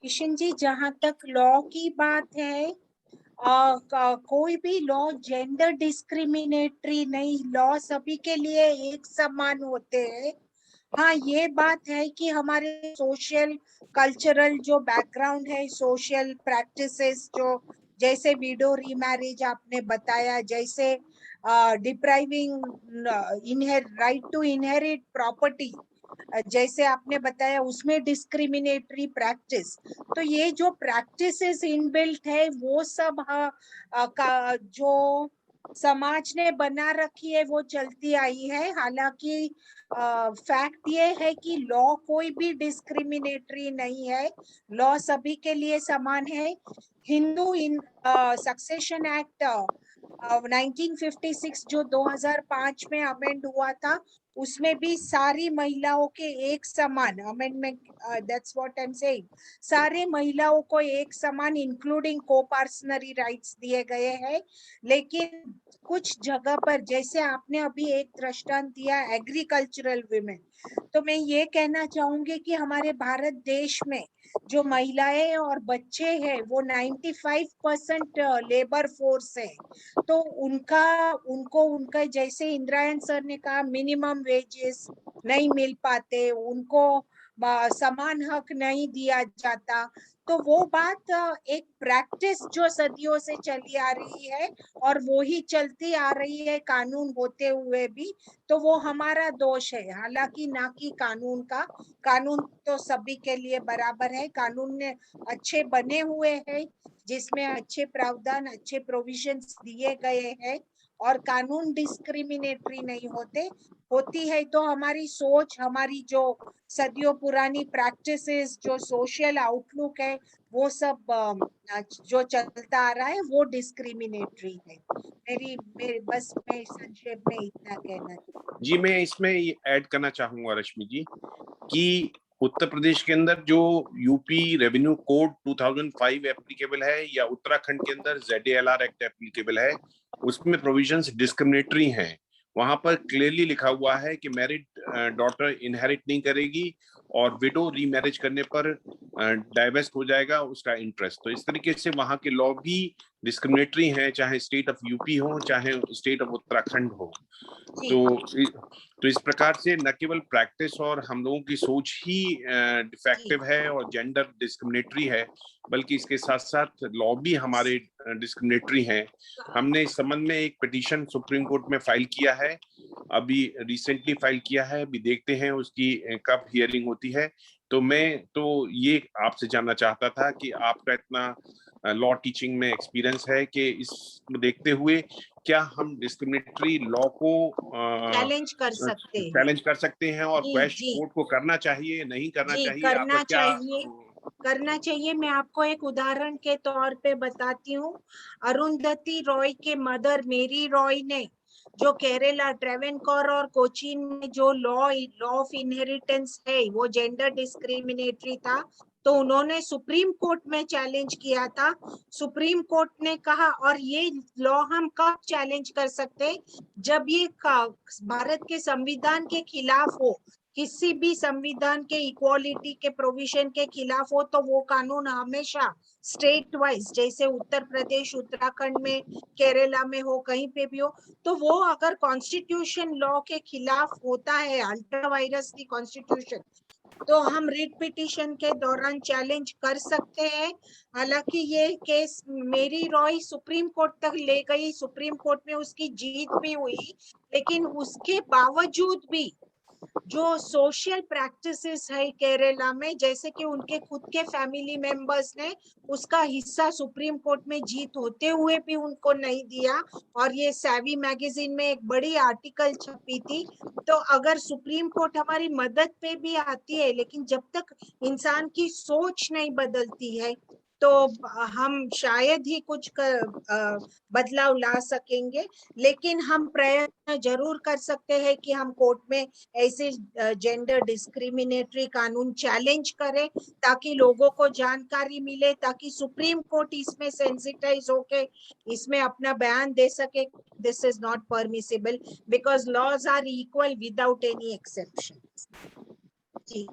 किशन जी, जहाँ तक लॉ की बात है, कोई भी लॉ जेंडर डिस्क्रिमिनेटरी नहीं, लॉ सभी के लिए एक समान होते हैं। हाँ, ये बात है कि हमारे सोशल कल्चरल जो बैकग्राउंड है, सोशल प्रैक्टिसेस जो, जैसे विडो रीमैरिज आपने बताया, जैसे depriving right to inherit property, जैसे आपने बताया, उसमें डिस्क्रिमिनेटरी प्रैक्टिस। तो ये जो प्रैक्टिसेस इनबिल्ट है वो सब का जो समाज ने बना रखी है वो चलती आई है। हालांकि फैक्ट ये है कि लॉ कोई भी डिस्क्रिमिनेटरी नहीं है, लॉ सभी के लिए समान है। हिंदू इन सक्सेशन एक्ट 1956 जो 2005 में अमेंड हुआ था, उसमें भी सारी महिलाओं के एक समान amendment, that's what I am saying, सारे महिलाओं को एक समान इंक्लूडिंग को-पार्सनरी राइट्स दिए गए हैं। लेकिन कुछ जगह पर, जैसे आपने अभी एक दृष्टांत दिया एग्रीकल्चरल विमेन, तो मैं ये कहना चाहूंगी कि हमारे भारत देश में जो महिलाएं और बच्चे हैं वो 95% लेबर फोर्स है। तो उनका जैसे इंद्रायण सर ने कहा, मिनिमम वेजेस नहीं मिल पाते उनको, समान हक नहीं दिया जाता। तो वो बात एक प्रैक्टिस जो सदियों से चली आ रही है और वो ही चलती आ रही है कानून होते हुए भी, तो वो हमारा दोष है, हालांकि ना कि कानून का। कानून तो सभी के लिए बराबर है, कानून ने अच्छे बने हुए हैं जिसमें अच्छे प्रावधान, अच्छे प्रोविजंस दिए गए हैं, और कानून डिस्क्रिमिनेटरी नहीं होते। होती है तो हमारी सोच, हमारी जो सदियों पुरानी प्रैक्टिसेस, जो सोशल आउटलुक है, वो सब जो चलता आ रहा है वो डिस्क्रिमिनेटरी है। बस मैं संक्षेप में इतना कहना चाहूँ। जी, मैं इसमें ऐड करना चाहूंगा रश्मि जी कि उत्तर प्रदेश के अंदर जो यूपी रेवेन्यू कोड 2005 एप्लीकेबल है या उत्तराखंड के अंदर ZALR एक्ट एप्लीकेबल है, उसमें प्रोविजंस डिस्क्रिमिनेटरी हैं। वहां पर क्लियरली लिखा हुआ है कि मैरिड डॉटर इनहेरिट नहीं करेगी और विडो रीमैरिज करने पर डाइवेस्ट हो जाएगा उसका इंटरेस्ट। तो इस तरीके से वहां के लॉ भी डिस्क्रिमिनेटरी हैं, चाहे स्टेट ऑफ यूपी हो चाहे स्टेट ऑफ उत्तराखंड हो। जी तो इस प्रकार से न केवल प्रैक्टिस और हम लोगों की सोच ही जी डिफेक्टिव है और जेंडर डिस्क्रिमिनेटरी है, बल्कि इसके साथ साथ लॉ भी हमारे डिस्क्रिमिनेटरी हैं। हमने इस संबंध में एक पिटीशन सुप्रीम कोर्ट में फाइल किया है, अभी रिसेंटली फाइल किया है, अभी देखते हैं उसकी कब हियरिंग होती है। तो मैं तो ये आपसे जानना चाहता था कि आपका इतना लॉ टीचिंग में एक्सपीरियंस है कि इस देखते हुए क्या हम डिस्क्रिमिनेटरी लॉ को चैलेंज कर सकते हैं। चैलेंज कर सकते हैं और जी क्वेश्चन जी कोर्ट को करना चाहिए, नहीं करना जी, चाहिए, आपका करना क्या? चाहिए, करना चाहिए। मैं आपको एक उदाहरण के तौर पे बताती हूँ। अरुंधति रॉय के मदर मेरी रॉय ने जो केरला ट्रेवेनकोर और कोचीन में जो लॉ ऑफ इनहेरिटेंस है वो जेंडर डिस्क्रिमिनेटरी था, तो उन्होंने सुप्रीम कोर्ट में चैलेंज किया था। सुप्रीम कोर्ट ने कहा, और ये लॉ हम कब चैलेंज कर सकते हैं, जब ये भारत के संविधान के खिलाफ हो, किसी भी संविधान के इक्वालिटी के प्रोविजन के खिलाफ हो, तो वो कानून हमेशा स्टेट वाइज, जैसे उत्तर प्रदेश, उत्तराखंड में, केरला में हो, कहीं पे भी हो, तो वो अगर कॉन्स्टिट्यूशन लॉ के खिलाफ होता है, अल्ट्रा वायरस की कॉन्स्टिट्यूशन, तो हम रिट पिटीशन के दौरान चैलेंज कर सकते हैं। हालांकि ये केस मेरी रॉय सुप्रीम कोर्ट तक ले गई, सुप्रीम कोर्ट में उसकी जीत भी हुई, लेकिन उसके बावजूद भी जो सोशल प्रैक्टिसेस है केरला में, जैसे कि उनके खुद के फैमिली मेंबर्स ने उसका हिस्सा सुप्रीम कोर्ट में जीत होते हुए भी उनको नहीं दिया, और ये सैवी मैगजीन में एक बड़ी आर्टिकल छपी थी। तो अगर सुप्रीम कोर्ट हमारी मदद पे भी आती है, लेकिन जब तक इंसान की सोच नहीं बदलती है, तो हम शायद ही कुछ बदलाव ला सकेंगे। लेकिन हम प्रयत्न जरूर कर सकते हैं कि हम कोर्ट में ऐसे जेंडर डिस्क्रिमिनेटरी कानून चैलेंज करें, ताकि लोगों को जानकारी मिले, ताकि सुप्रीम कोर्ट इसमें सेंसिटाइज होके इसमें अपना बयान दे सके। This is not permissible because laws are equal without any exception. जी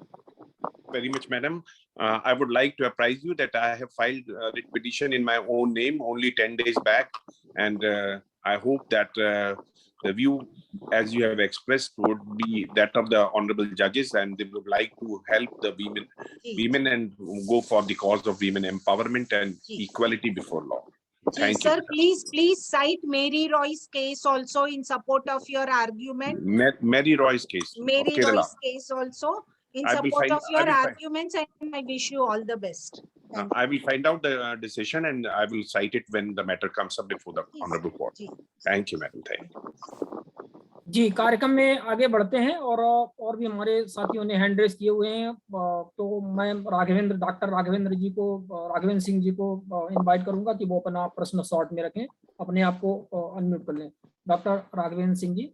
very much, madam. I would like to apprise you that I have filed a writ petition in my own name only 10 days back, and I hope that the view, as you have expressed, would be that of the honorable judges, and they would like to help the women and go for the cause of women empowerment and equality before law. Thank you. Sir, please cite Mary Roy's case also in support of your argument. Mary Roy's case. Mary Roy's case also in support of your arguments, and I wish you all the best. I will find out the decision and I will cite it when the matter comes up before the honorable court. Thank you, madam. Thank you. जी, कार्यक्रम में आगे बढ़ते हैं और भी हमारे साथियों ने हैंड रेस किए हुए हैं, तो मैं डॉक्टर राघवेंद्र सिंह जी को इनवाइट करूंगा कि वो अपना प्रश्न शॉर्ट में रखें, अपने आप को अनम्यूट कर लें। डॉक्टर राघवेंद्र सिंह जी।